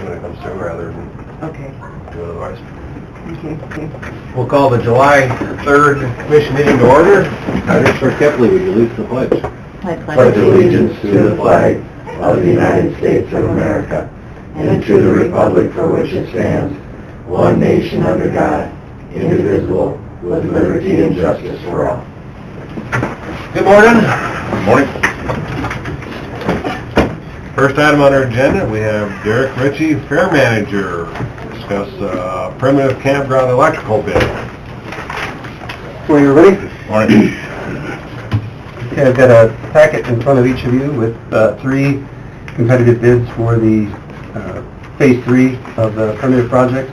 when it comes through rather than Okay. do otherwise. Okay. We'll call the July 3rd Commission meeting to order. Mr. Kepley, would you lead the pledge? I pledge allegiance to the flag of the United States of America and to the republic for which it stands, one nation under God, indivisible, with liberty and justice for all. Good morning. Good morning. First item on our agenda, we have Derek Ritchie, Fair Manager, discuss primitive campground electrical bid. Morning, everybody. Morning. Okay, I've got a packet in front of each of you with 3 competitive bids for the Phase 3 of the primitive project.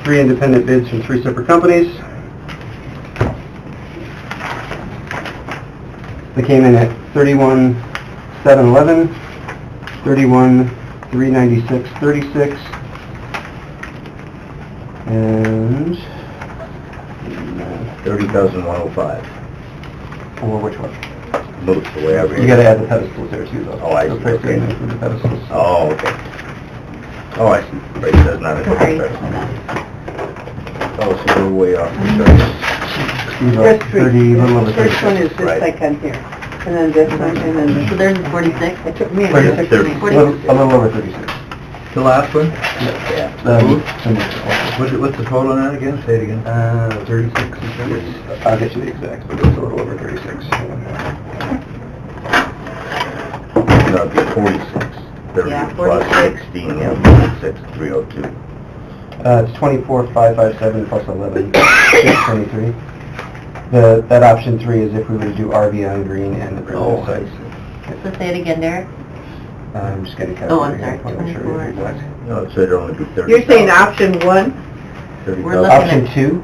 3 independent bids from 3 separate companies. They came in at $31,711, $31,396.36, and $30,105. or which one? Moves the way I read You gotta add the pedestals there too, though. Oh, I The see, price okay. doesn't include the pedestals. Oh, okay. Oh, I see. Price does not include Sorry. the Oh, so we're way off the chart. First 30, a little over First one 36. is this Right. icon here, and then this one, and then this. So there's 46? It took me a 36, minute. a little over 36. The last one? Yeah. What's the total on that again? Say it again. 36, I'll get you the exact, but it's a little over 36. No, it'd be 46. 30 Yeah, plus 46. 16, yeah, 46,302. It's 24,557 plus 11, 623. That option 3 is if we were to do RV on green and the primitive sites. So say it again, Derek. I'm just getting Oh, I'm calculated. sorry, I want to make sure 24. it's exact. No, it said it'd only be 30. You're saying option 1? 30,000. We're looking Option 2,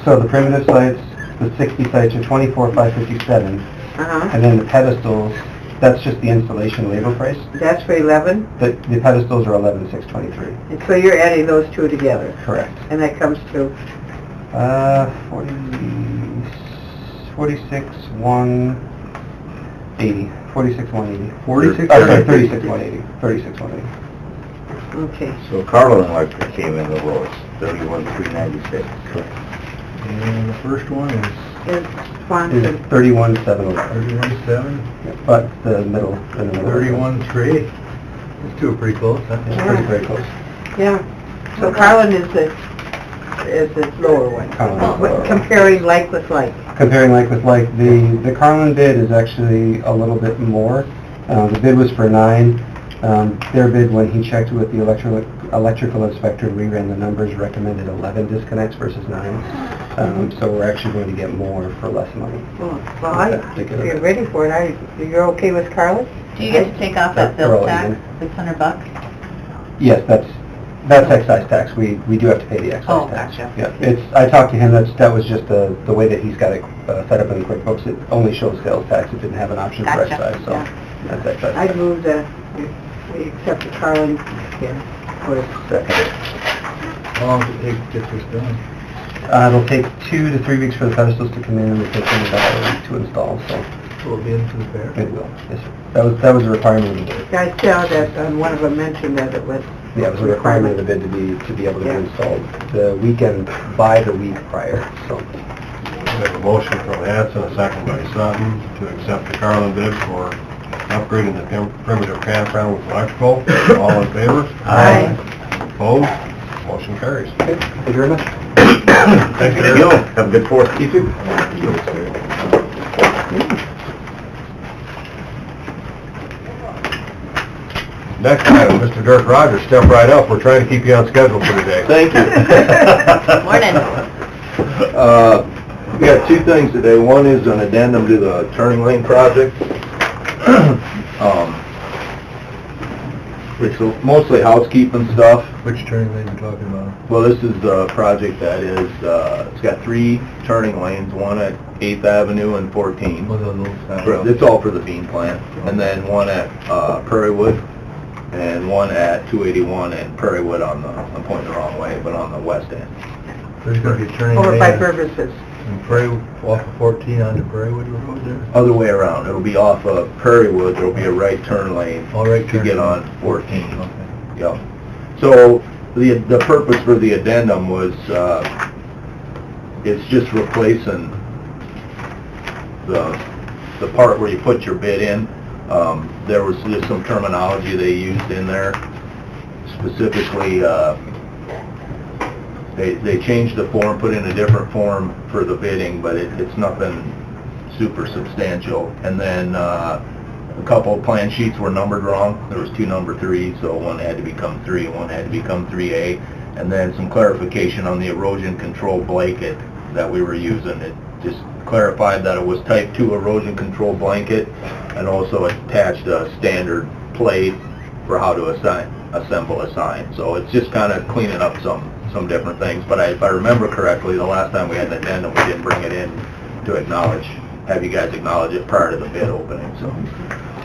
so the primitive sites, the 60 sites are 24,557, Uh-huh. and then the pedestals, that's just the installation labor price. That's for 11? The pedestals are 11,623. And so you're adding those two together, Correct. and that comes to? 46,180. 46,180. 46? Oh, sorry, 36,180. 36,180. Okay. So Carlin Electric came in the lowest, 31,396. Correct. And the first one is Is Is Swanson? 31,711. 31,700. But the middle, in the middle. 31,300. These two are pretty close, huh? It's pretty, very close. Yeah. So Carlin is the lower one. Carlin is the lower one. Comparing like with like. Comparing like with like, the Carlin bid is actually a little bit more. The bid was for 9. Their bid, when he checked with the electrical inspector, we ran the numbers, recommended 11 disconnects versus 9. So we're actually going to get more for less money. Well, if you're ready for it, you're okay with Carlin? Do you get to take off that They're all sales tax, even. $600? Yes, that's excise tax. We do have to pay the excise Oh, tax. gotcha. Yeah, I talked to him, that was just the way that he's got it set up in QuickBooks. It only shows sales tax, it didn't have an option for Gotcha, excise, so yeah. that's excise I tax. move that we accept the Carlin bid for Second. How long does it take to get this done? It'll take 2 to 3 weeks for the pedestals to come in, and it takes them about a week to install, so Will it be into the fair? it will. Yes, sir. That was a requirement of the bid. I saw that one of them mentioned that it was. Yeah, it was a requirement of the bid to be able to be Yeah. installed the weekend by the week prior, so. We have a motion from Hanson, a second by Sutton, to accept the Carlin bid for upgrading the primitive campground with electrical. All in favor? Aye. Opposed? Motion carries. Okay, thank you very much. Thank you. There you go. Have a good 4th. You too. Next item, Mr. Dirk Rogers, step right up. We're trying to keep you on schedule for today. Thank you. Morning. We got 2 things today. One is an addendum to the turning lane project. It's mostly housekeeping stuff. Which turning lane are you talking about? Well, this is the project that is, it's got 3 turning lanes, one at 8th Avenue and 14. What are those? It's all for the bean plant. And then one at Prairie Wood, and one at 281 and Prairie Wood I'm pointing the wrong way, but on the west end. There's going to be a turning lane. Over by Purvis's. And Prairie, off of 14 onto Prairiewood Road there? Other way around, it'll be off of Prairiewood, there'll be a right turn lane All right, to get on 14. Okay. Yep. So, the purpose for the addendum was, it's just replacing the part where you put your bid in. There was just some terminology they used in there. Specifically, they changed the form, put in a different form for the bidding, but it's nothing super substantial. And then, a couple of plan sheets were numbered wrong. There was 2 number 3s, so one had to become 3 and one had to become 3A. And then some clarification on the erosion control blanket that we were using. It just clarified that it was type 2 erosion control blanket, and also attached a standard plate for how to assemble a sign. So it's just kind of cleaning up some different things. But if I remember correctly, the last time we had an addendum, we didn't bring it in to have you guys acknowledge it prior to the bid opening.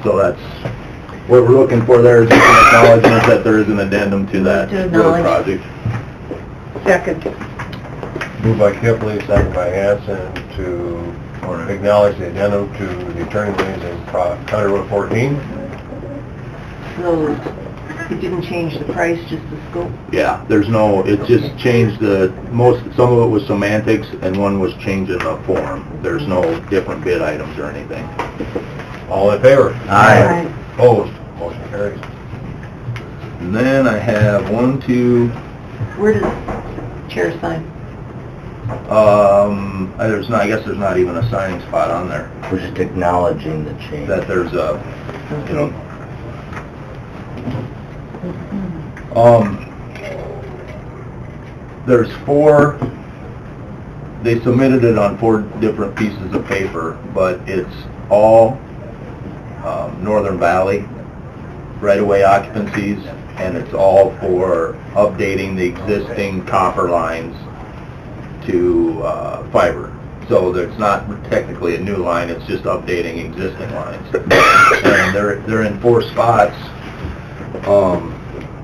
So that's what we're looking for there, is just an acknowledgement that there is an addendum to that To road acknowledge. project. Second. Moved by Kipling, second by Hanson, to acknowledge the addendum to the turning lanes in County Road 14. So, it didn't change the price, just the scope? Yeah, it just changed some of it was semantics, and one was changing the form. There's no different bid items or anything. All in favor? Aye. Opposed? Motion carries. And then I have 1, 2, Where does chair sign? I guess there's not even a signing spot on there. We're just acknowledging the change. That there's a, there's 4, they submitted it on 4 different pieces of paper, but it's all Northern Valley right-of-way occupancies, and it's all for updating the existing copper lines to fiber. So it's not technically a new line, it's just updating existing lines. And they're in 4 spots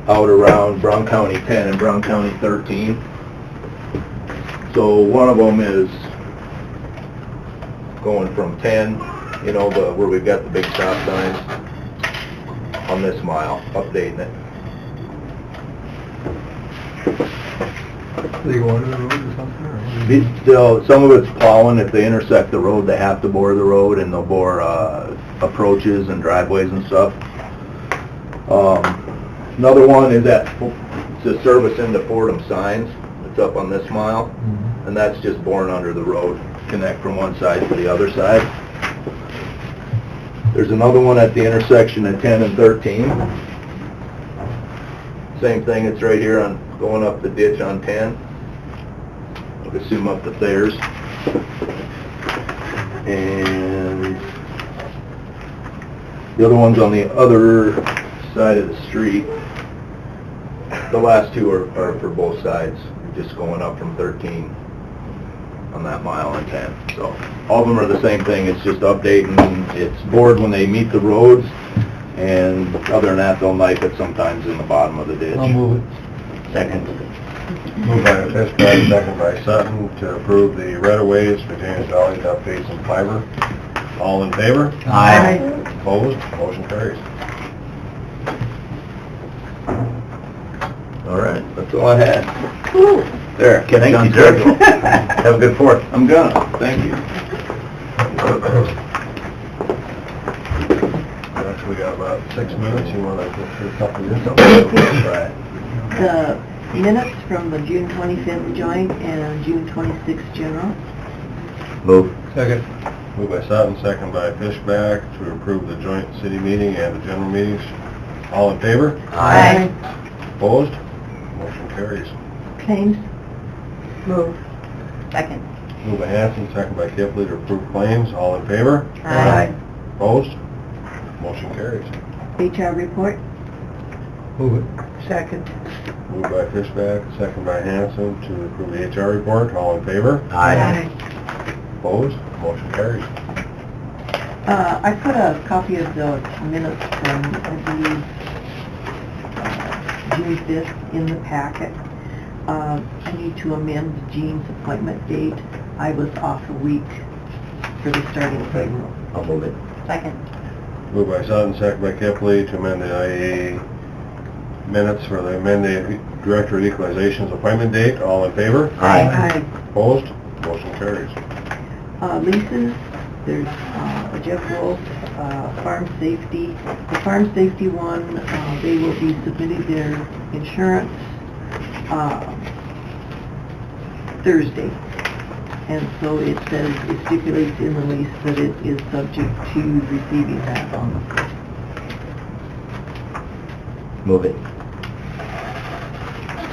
out around Brown County 10 and Brown County 13. So one of them is going from 10, where we've got the big stop signs, on this mile, updating it. They go under the road or something? Or? Some of it's plowing. If they intersect the road, they have to bore the road, and they'll bore approaches and driveways and stuff. Another one is it's a service into Fordham Signs. It's up on this mile, and that's just boring under the road, connect from one side to the other side. There's another one at the intersection of 10 and 13. Same thing, it's right here on going up the ditch on 10. I'll assume up to Thayers. And the other one's on the other side of the street. The last 2 are for both sides, just going up from 13 on that mile and 10. So all of them are the same thing, it's just updating, it's bored when they meet the roads, and other than that, they'll knife it sometimes in the bottom of the ditch. I'll move it. Second. Moved by Fiskett, second by Sutton, to approve the right-of-ways for James Valley to update some fiber. All in favor? Aye. Opposed? Motion carries. All right, that's all I had. Cool. There, catch you on schedule. Have a good 4th. I'm gonna, thank you. Next, we got about 6 minutes. You want to go through a couple of this? Right. The minutes from the June 25th joint and June 26th general. Move. Second. Moved by Sutton, second by Fishback, to approve the joint city meeting and the general meetings. All in favor? Aye. Opposed? Motion carries. Claims. Move. Second. Moved by Hanson, second by Kipling, to approve claims. All in favor? Aye. Opposed? Motion carries. HR report. Move it. Second. Moved by Fishback, second by Hanson, to approve the HR report. All in favor? Opposed? Motion carries. I put a copy of the minutes from, I believe, June 5th in the packet. I need to amend Jean's appointment date. I was off a week for the starting payroll. I'll move it. Second. Moved by Sutton, second by Kipling, to amend the IA minutes for the amended Director of Equalization's appointment date. All in favor? Aye. Opposed? Motion carries. Leases, there's a Jeff Wolf, Farm Safety. The Farm Safety one, they will be submitting their insurance Thursday. And so it says, it stipulates in the lease that it is subject to receiving that on the 1st. Move it.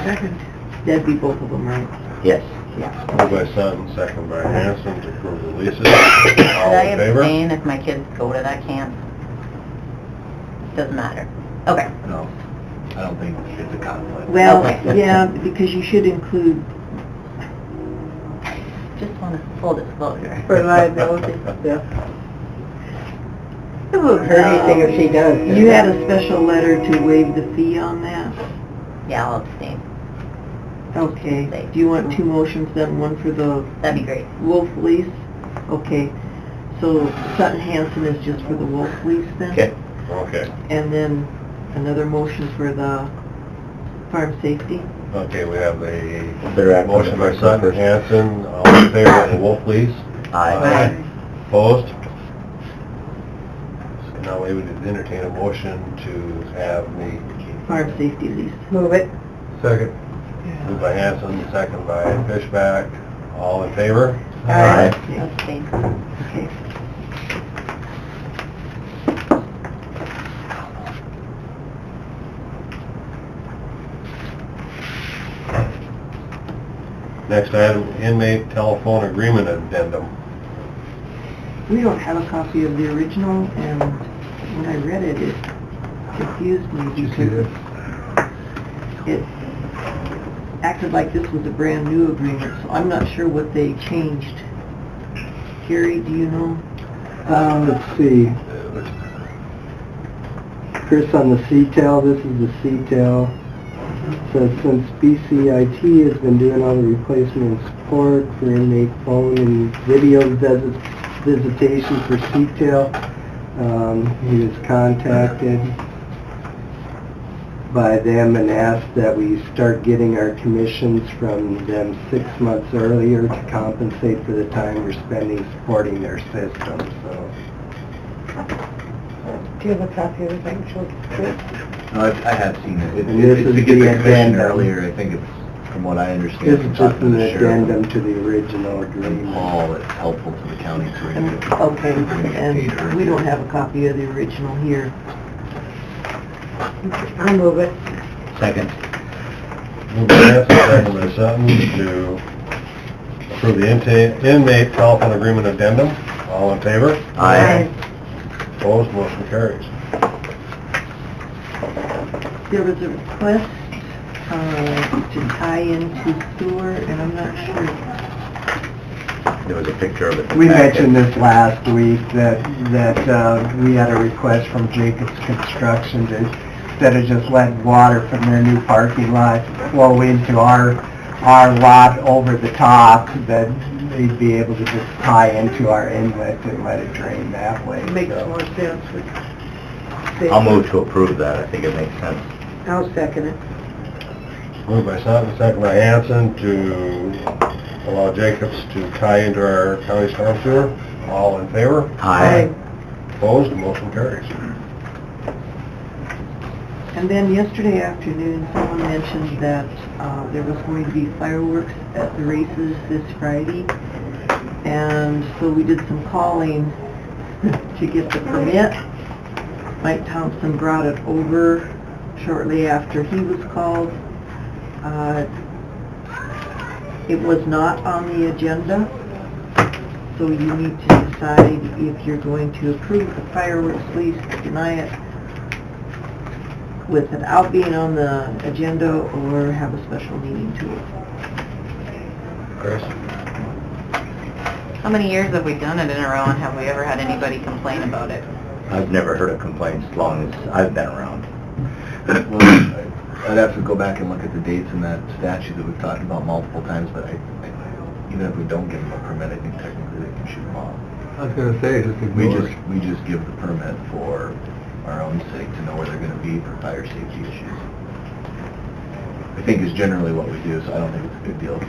Second. That'd be both of them, right? Yes. Yeah. Moved by Sutton, second by Hanson, to approve the leases. Should All I in favor? abstain if my kids go to that camp? Doesn't matter. Okay. No, I don't think it's a conflict. Well, Okay. yeah, because you should include, Just want to full disclosure. for liability, yeah. It won't hurt anything if she does. You had a special letter to waive the fee on that? Yeah, I'll abstain. Okay. Do you want two motions then, one for the That'd be great. Wolf lease? Okay. So Sutton Hanson is just for the Wolf lease then? Okay. Okay. And then another motion for the farm safety? Okay, we have a Better act on motion the by first one Sutton, first. Hanson, all in favor of the Wolf lease? Aye. Opposed? So now we would entertain a motion to have the... Farm safety lease. Move it. Second. Moved by Hanson, second by Fishback. All in favor? Aye. Abstain. Okay. Next item, inmate telephone agreement addendum. We don't have a copy of the original, and when I read it, it confused me because it acted like this was a brand-new agreement, so I'm not sure what they changed. Gary, do you know? Let's see. Chris, on the CTEL, this is the CTEL. Says since BCIT has been doing all the replacement and support for inmate phone and video visitation for CTEL, he was contacted by them and asked that we start getting our commissions from them 6 months earlier to compensate for the time we're spending supporting their system, so. Do you have a copy of the thing? No, I have seen it. And this It's is to get the the commission addendum. earlier, I think it's, from what I understand. This from is just talking to an the sheriff, addendum to the original agreement. All it's helpful to the county to And- review. Okay, and we don't have a copy of the original here. I'll move it. Second. Moved by Hanson, second by Sutton, to approve the inmate telephone agreement addendum. All in favor? Aye. Opposed? Motion carries. There was a request to tie into sewer, and I'm not sure. There was a picture of it. We mentioned this last week, that we had a request from Jacobs Construction to, instead of just letting water from their new parking lot flow into our lot over the top, that they'd be able to just tie into our inlet and let it drain that way. Makes so. more sense. I'll move to approve that, I think it makes sense. I'll second it. Moved by Sutton, second by Hanson, to allow Jacobs to tie into our county storm sewer. All in favor? Aye. Opposed? Motion carries. And then yesterday afternoon, someone mentioned that there was going to be fireworks at the races this Friday. And so we did some calling to get the permit. Mike Thompson brought it over shortly after he was called. It was not on the agenda, so you need to decide if you're going to approve the fireworks lease, deny it without being on the agenda, or have a special meeting to it. Chris? How many years have we done it in a row, and have we ever had anybody complain about it? I've never heard of complaints as long as I've been around. I'd have to go back and look at the dates in that statute that we've talked about multiple times, but Even if we don't give them a permit, I think technically they can shoot them off. I was gonna say, just We just give the permit for our own sake to know where they're gonna be for fire safety issues. I think is generally what we do, so I don't think it's a big deal.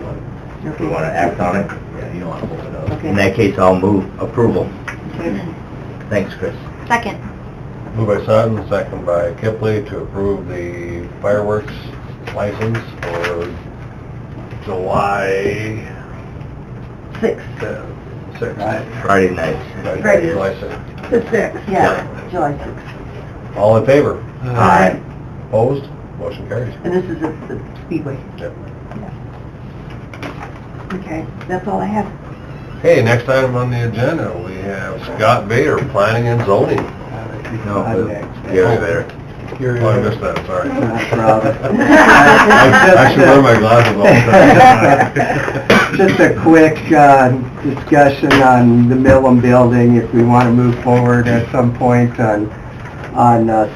We want to act on it? Yeah, you don't want to hold it up. Okay. In that case, I'll move approval. Okay. Thanks, Chris. Second. Moved by Sutton, second by Kipley to approve the fireworks license for July 6th. 6th. Friday night. Friday. July 6th. The 6th, yeah, July 6th. All in favor? Aye. Opposed? Motion carries. And this is at the Speedway. Yep. Okay, that's all I have. Okay, next item on the agenda, we have Scott Bader, Planning and Zoning. No, I'm next. Gary there. Oh, I missed that, sorry. Not a problem. I should wear my glasses all the time. Just a quick discussion on the Millam building, if we want to move forward at some point on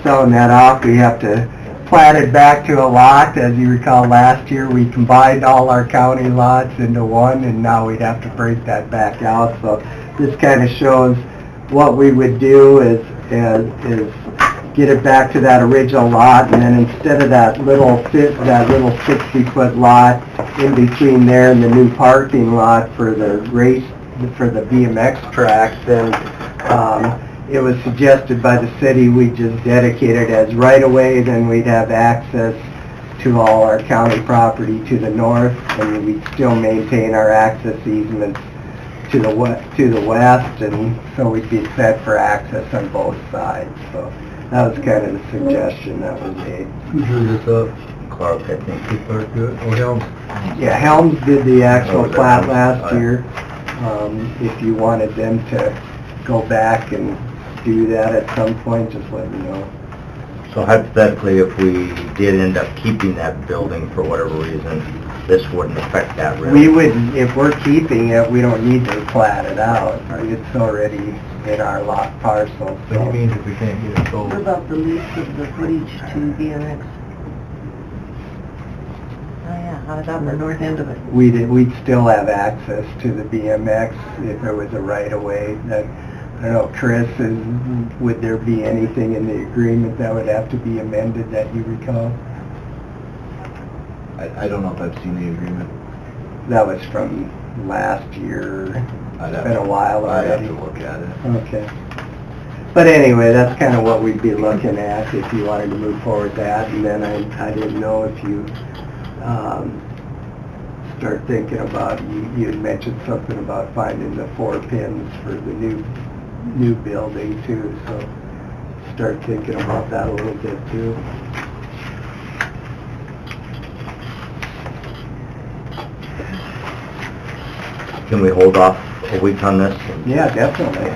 selling that off, we have to plat it back to a lot. As you recall, last year, we combined all our county lots into one, and now we'd have to break that back out. So this kind of shows what we would do is get it back to that original lot, and then instead of that little 60-foot lot in between there and the new parking lot for the BMX track, then it was suggested by the city we just dedicate it as right-of-way, then we'd have access to all our county property to the north, and we'd still maintain our access easements to the west, and so we'd be set for access on both sides. So that was kind of the suggestion that was made. Who drew this up? Clark, I think. Clark did it? Oh, Helms? Yeah, Helms did the actual Oh, is that plat Helms? last year. If you wanted them to go back and do that at some point, just let me know. So hypothetically, if we did end up keeping that building for whatever reason, this wouldn't affect that really? We would, if we're keeping it, we don't need to plat it out. It's already in our lot parcel, So so. it means if we can't get it sold. What about the lease of the footage to BMX Oh, yeah, how does that on the work? north end of it? We'd still have access to the BMX if there was a right-of-way. That, I don't know, Chris, would there be anything in the agreement that would have to be amended that you recall? I don't know if I've seen the agreement. That was from last year. I'd It's have been a while I'd have already. to look at it. Okay. But anyway, that's kind of what we'd be looking at if you wanted to move forward with that. And then I didn't know if you start thinking about, you had mentioned something about finding the 4 pins for the new building too, so start thinking about that a little bit too. Can we hold off a week on this? Yeah, definitely.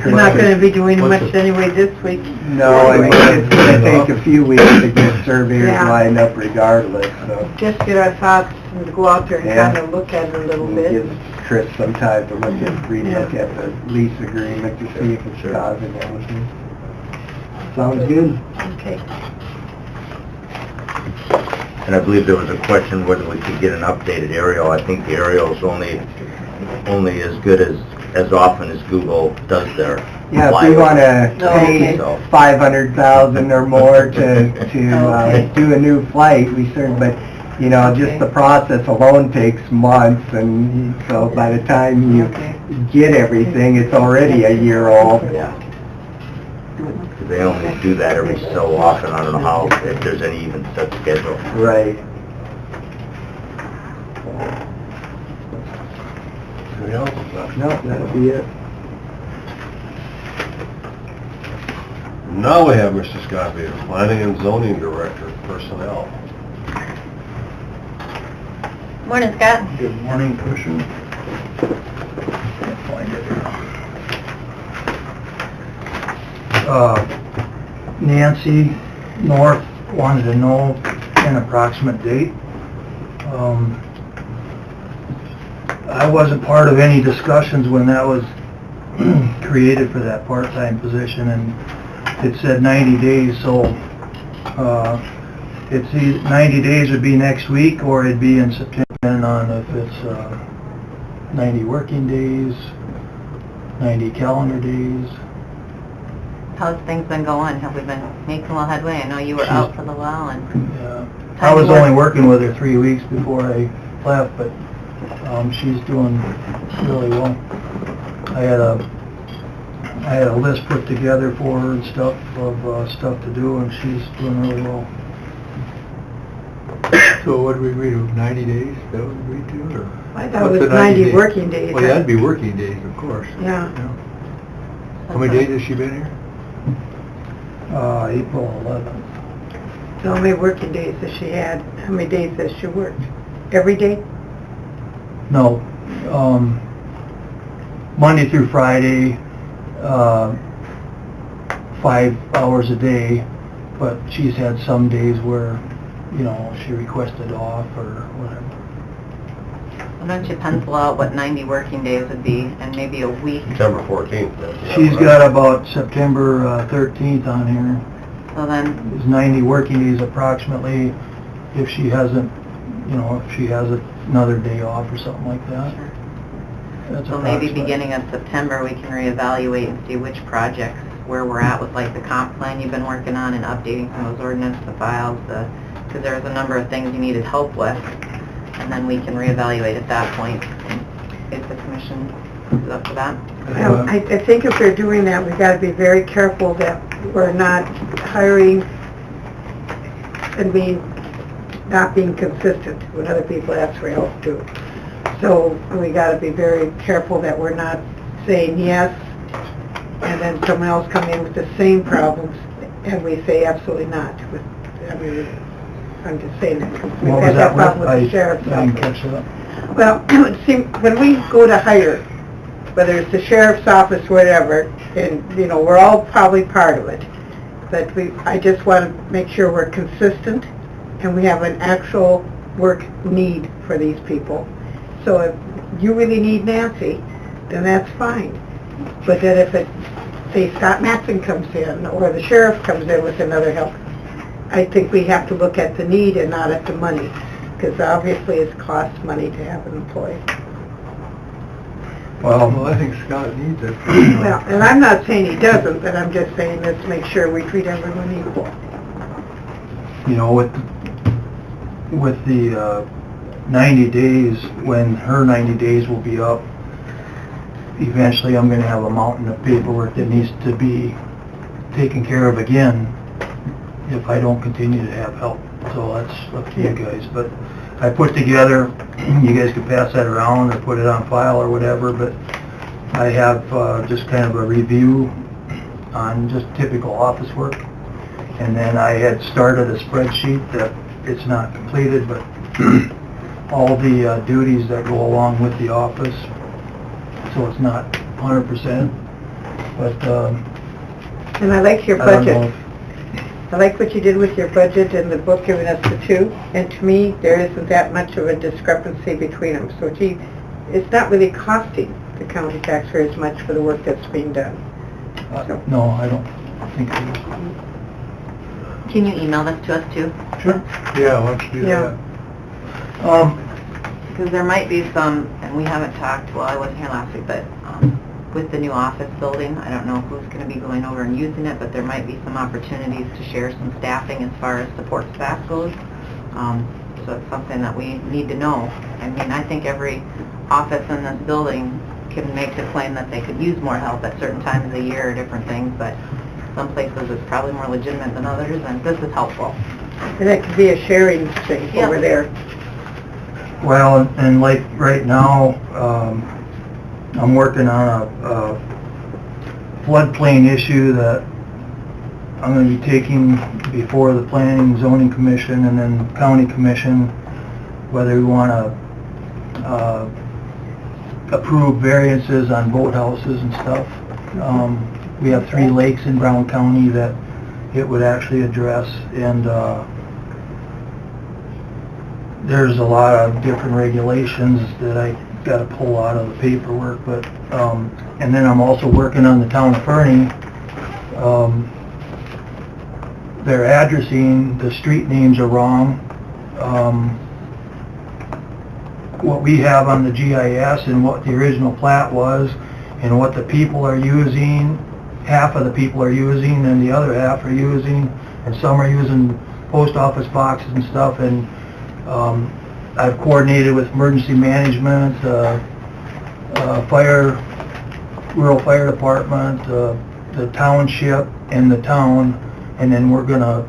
You're not gonna be doing much anyway this week. No, I mean, it's gonna take a few weeks to get surveyors Yeah. lined up regardless, so. Just get our thoughts and go out there and Yeah. kind of look at it a little We'll bit. give Chris some time to relook at the lease agreement to see if it's causing anything. Sounds good? Okay. And I believe there was a question whether we could get an updated aerial. I think the aerial's only as good as often as Google does their Yeah, if we flyover. wanna Oh, pay okay. So- 500,000 or more to Okay. do a new flight, we certainly, but, you know, just the process alone takes months, and so by the time you Okay. get everything, it's already a year old. Yeah. They only do that every so often. I don't know how, if there's any even set schedule. Right. Anything else? No, that'll be it. Now we have Mr. Scott Bader, Planning and Zoning Director, Personnel. Morning, Scott. Good morning, Commissioner. Can't find it. Nancy North wanted to know an approximate date. I wasn't part of any discussions when that was created for that part-time position, and it said 90 days, so it's 90 days would be next week, or it'd be in September, depending on if it's 90 working days, 90 calendar days. How's things been going? Have we been making a little headway? I know you were out for a little while and... Yeah. I was only working with her 3 weeks before I left, but she's doing really well. I had a list put together for her and stuff of stuff to do, and she's doing really well. So what did we agree to, 90 days, that was agreed to, or? I thought What's it was the 90 days? working days. Well, that'd be working days, of course. Yeah. How many days has she been here? April 11th. So how many working days has she had? How many days has she worked? Every day? No, Monday through Friday, 5 hours a day, but she's had some days where, you know, she requested off or whatever. Why don't you pencil out what 90 working days would be and maybe a week? September 14th. She's got about September 13th on here. So then, It's 90 working days approximately, if she hasn't, you know, if she has another day off or something like that. That's so maybe approximate. beginning of September, we can reevaluate and see which projects, where we're at with like the comp plan you've been working on and updating some of those ordinance, the files, because there was a number of things you needed help with. And then we can reevaluate at that point if the commission is up for that. Well, I think if we're doing that, we've got to be very careful that we're not hiring and not being consistent when other people ask for help too. So we got to be very careful that we're not saying yes, and then someone else come in with the same problems, and we say absolutely not. I mean, I'm just saying that. We've What had was that that problem with? with the sheriff's I didn't office. catch that. Well, it seems, when we go to hire, whether it's the sheriff's office, whatever, and, you know, we're all probably part of it, but I just want to make sure we're consistent and we have an actual work need for these people. So if you really need Nancy, then that's fine. But then if say Scott Matson comes in, or the sheriff comes in with another help, I think we have to look at the need and not at the money, because obviously it costs money to have an employee. Well, I think Scott needs it. Well, and I'm not saying he doesn't, but I'm just saying let's make sure we treat everyone equal. You know, with the 90 days, when her 90 days will be up, eventually I'm going to have a mountain of paperwork that needs to be taken care of again if I don't continue to have help. So that's up to you guys. But I put together, you guys can pass that around or put it on file or whatever, but I have just kind of a review on just typical office work. And then I had started a spreadsheet that it's not completed, but all the duties that go along with the office, so it's not 100%. But And I like your I don't know budget. if- I like what you did with your budget and the book giving us the two. And to me, there isn't that much of a discrepancy between them. So gee, it's not really costing the county taxpayer as much for the work that's being done. No, I don't think it is. Can you email this to us too? Sure. Yeah, why don't you do Yeah. that? Because there might be some, and we haven't talked, well, I wasn't here last week, but with the new office building, I don't know who's going to be going over and using it, but there might be some opportunities to share some staffing as far as support staff goes. So it's something that we need to know. I mean, I think every office in this building can make the claim that they could use more help at certain times of the year or different things, but some places it's probably more legitimate than others, and this is helpful. And that could be a sharing thing Yeah. over there. Well, and like right now, I'm working on a floodplain issue that I'm going to be taking before the Planning and Zoning Commission and then County Commission, whether we want to approve variances on boathouses and stuff. We have 3 lakes in Brown County that it would actually address, and there's a lot of different regulations that I got to pull out of the paperwork, but and then I'm also working on the town of Fernie, their addressing, the street names are wrong. What we have on the GIS and what the original plat was, and what the people are using, half of the people are using and the other half are using, and some are using post office boxes and stuff, and I've coordinated with emergency management, rural fire department, the township and the town, and then we're gonna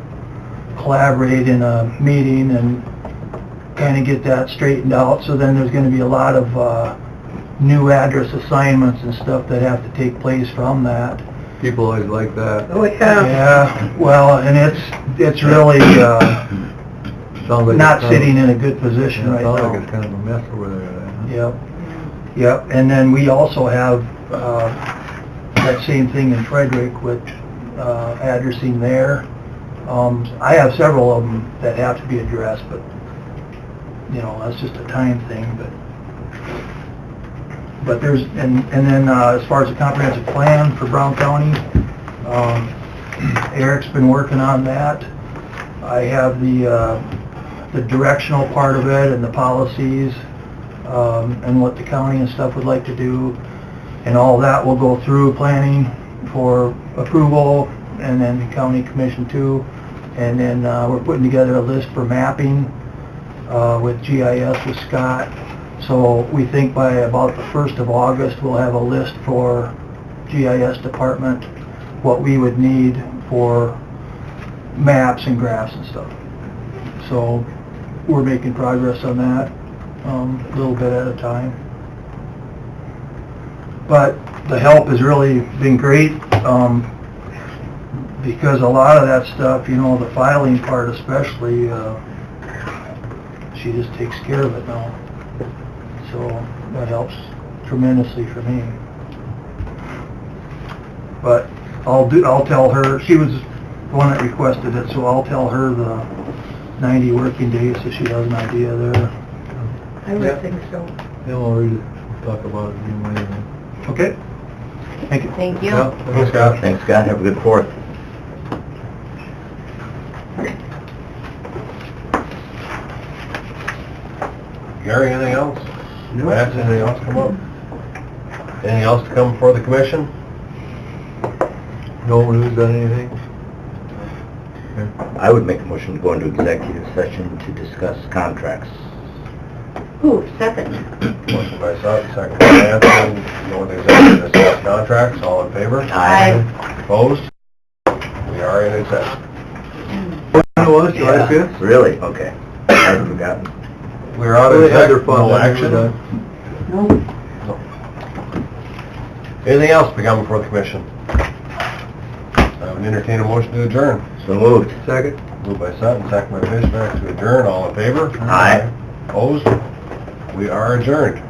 collaborate in a meeting and kind of get that straightened out. So then there's gonna be a lot of new address assignments and stuff that have to take place from that. People always like that. Oh, yeah. Yeah, well, and it's really Sounds like not it's kind of- sitting in a good position right Sounds now. like it's kind of a mess over there then. Yep, yep, and then we also have, that same thing in Frederick with, addressing there. I have several of them that have to be addressed, but, you know, that's just a time thing, but there's, and then, as far as the comprehensive plan for Brown County, Eric's been working on that. I have the directional part of it and the policies, and what the county and stuff would like to do, and all that will go through planning for approval, and then county commission too, and then we're putting together a list for mapping with GIS with Scott. So we think by about the 1st of August we'll have a list for GIS department, what we would need for maps and graphs and stuff. So we're making progress on that, a little bit at a time. But the help has really been great, because a lot of that stuff, you know, the filing part especially, she just takes care of it now. So that helps tremendously for me. But I'll tell her, she was the one that requested it, so I'll tell her the 90 working days so she has an idea there. I would think so. Then we'll read it, talk about it anyway. Okay? Thank you. Thank you. Yeah, Thanks, Scott. Thanks, Scott, have a good 4th. Gary, anything else? Matt, anything else come up? Anything else to come before the commission? No one who's done anything? I would make a motion to go into executive session to discuss contracts. Ooh, second. Motion by Sutton, second by Hanson, going to executive to discuss contracts, all in favor? Aye. Opposed? We are in executive. When was it, July 5th? Really? Okay. I'd forgotten. We're out of They had their executive, fun, no then, action. they were done. Anything else to come before the commission? I would entertain a motion to adjourn. So moved. Second? Moved by Sutton, second by Fishback to adjourn, all in favor? Aye. Opposed? We are adjourned.